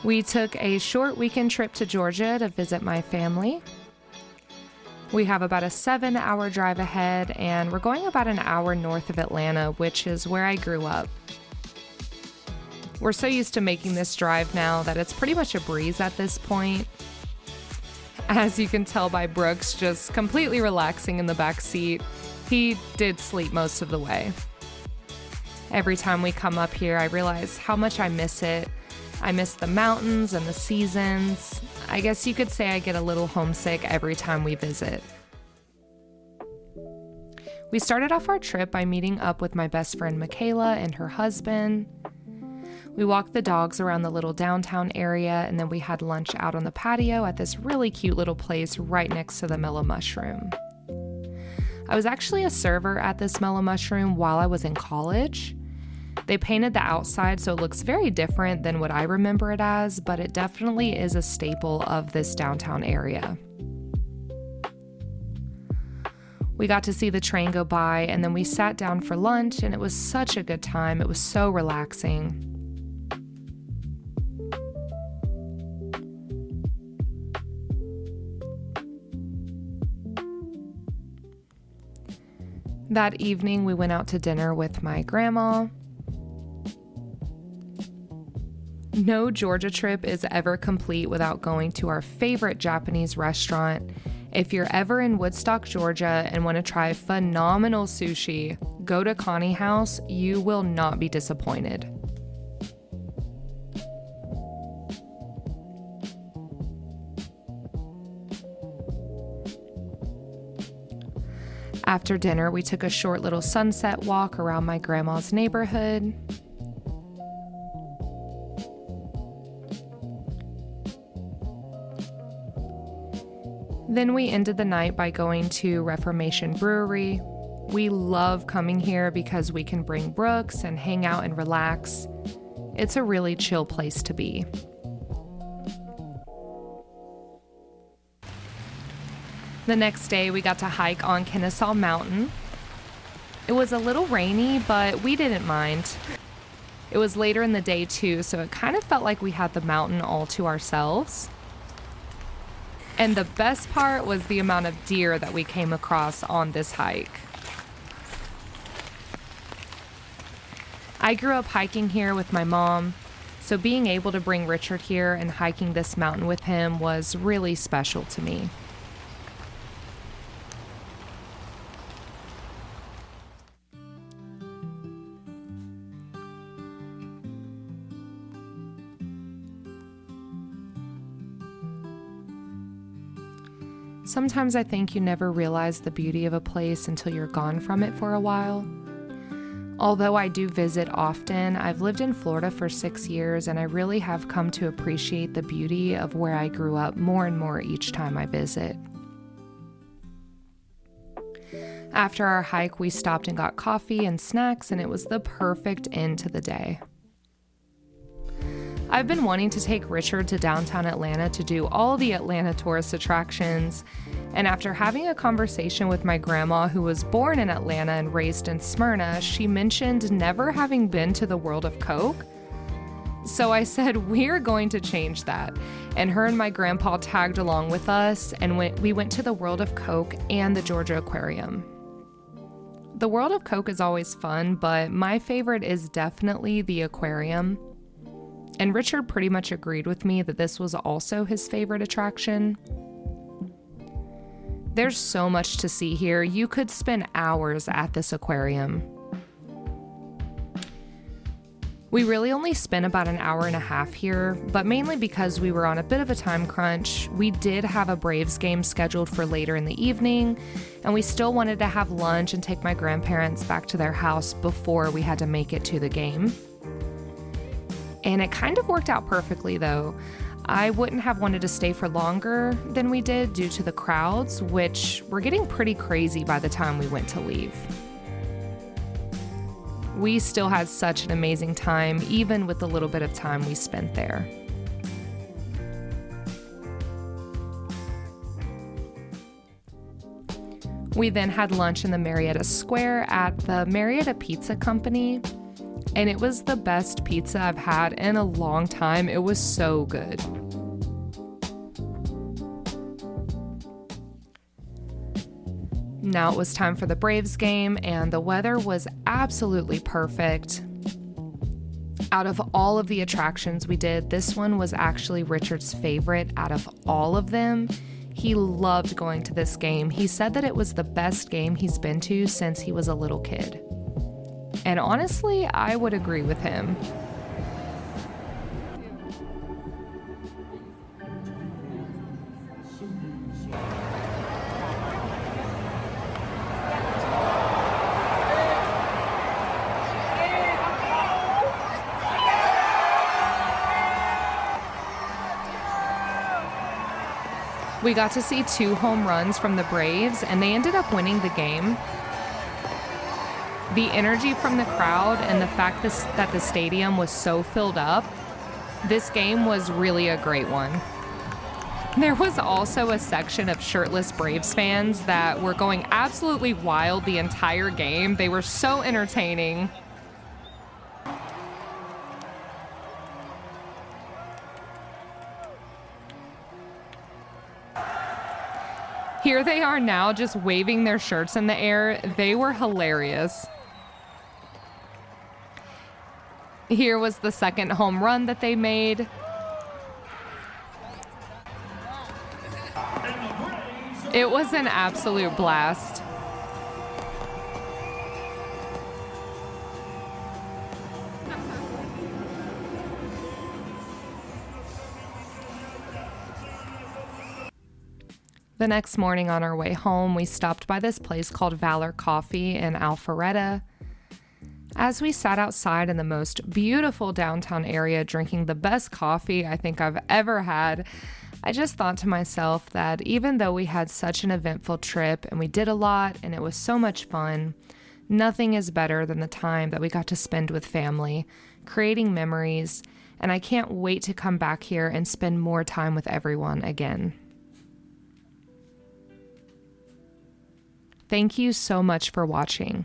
We took a short weekend trip to Georgia to visit my family. We have about a 7-hour drive ahead, and we're going about an hour north of Atlanta, which is where I grew up. We're so used to making this drive now that it's pretty much a breeze at this point. As you can tell by Brooks just completely relaxing in the back seat, he did sleep most of the way. Every time we come up here, I realize how much I miss it. I miss the mountains and the seasons. I guess you could say I get a little homesick every time we visit. We started off our trip by meeting up with my best friend Michaela and her husband. We walked the dogs around the little downtown area, and then we had lunch out on the patio at this really cute little place right next to the Mellow Mushroom. I was actually a server at this Mellow Mushroom while I was in college. They painted the outside so it looks very different than what I remember it as, but it definitely is a staple of this downtown area. We got to see the train go by, and then we sat down for lunch, and it was such a good time. It was so relaxing. That evening, we went out to dinner with my grandma. No Georgia trip is ever complete without going to our favorite Japanese restaurant. If you're ever in Woodstock, Georgia and want to try phenomenal sushi, go to Connie House. You will not be disappointed. After dinner, we took a short little sunset walk around my grandma's neighborhood. Then we ended the night by going to Reformation Brewery. We love coming here because we can bring Brooks and hang out and relax. It's a really chill place to be. The next day, we got to hike on Kennesaw Mountain. It was a little rainy, but we didn't mind. It was later in the day too, so it kind of felt like we had the mountain all to ourselves. And the best part was the amount of deer that we came across on this hike. I grew up hiking here with my mom, so being able to bring Richard here and hiking this mountain with him was really special to me. Sometimes I think you never realize the beauty of a place until you're gone from it for a while. Although I do visit often, I've lived in Florida for 6 years, and I really have come to appreciate the beauty of where I grew up more and more each time I visit. After our hike, we stopped and got coffee and snacks, and it was the perfect end to the day. I've been wanting to take Richard to downtown Atlanta to do all the Atlanta tourist attractions, and after having a conversation with my grandma, who was born in Atlanta and raised in Smyrna, she mentioned never having been to the World of Coke. So I said, we're going to change that, and her and my grandpa tagged along with us, and we went to the World of Coke and the Georgia Aquarium. The World of Coke is always fun, but my favorite is definitely the aquarium. And Richard pretty much agreed with me that this was also his favorite attraction. There's so much to see here. You could spend hours at this aquarium. We really only spent about an hour and a half here, but mainly because we were on a bit of a time crunch. We did have a Braves game scheduled for later in the evening, and we still wanted to have lunch and take my grandparents back to their house before we had to make it to the game. And it kind of worked out perfectly, though. I wouldn't have wanted to stay for longer than we did due to the crowds, which were getting pretty crazy by the time we went to leave. We still had such an amazing time, even with the little bit of time we spent there. We then had lunch in the Marietta Square at the Marietta Pizza Company. and it was the best pizza I've had in a long time. It was so good. Now it was time for the Braves game, and the weather was absolutely perfect. Out of all of the attractions we did, this one was actually Richard's favorite out of all of them. He loved going to this game. He said that it was the best game he's been to since he was a little kid. And honestly, I would agree with him. We got to see 2 home runs from the Braves, and they ended up winning the game. The energy from the crowd and the fact that the stadium was so filled up, this game was really a great one. There was also a section of shirtless Braves fans that were going absolutely wild the entire game. They were so entertaining. Here they are now just waving their shirts in the air. They were hilarious. Here was the second home run that they made. It was an absolute blast. The next morning on our way home, we stopped by this place called Valor Coffee in Alpharetta. As we sat outside in the most beautiful downtown area drinking the best coffee I think I've ever had, I just thought to myself that even though we had such an eventful trip and we did a lot and it was so much fun, nothing is better than the time that we got to spend with family, creating memories, and I can't wait to come back here and spend more time with everyone again. Thank you so much for watching.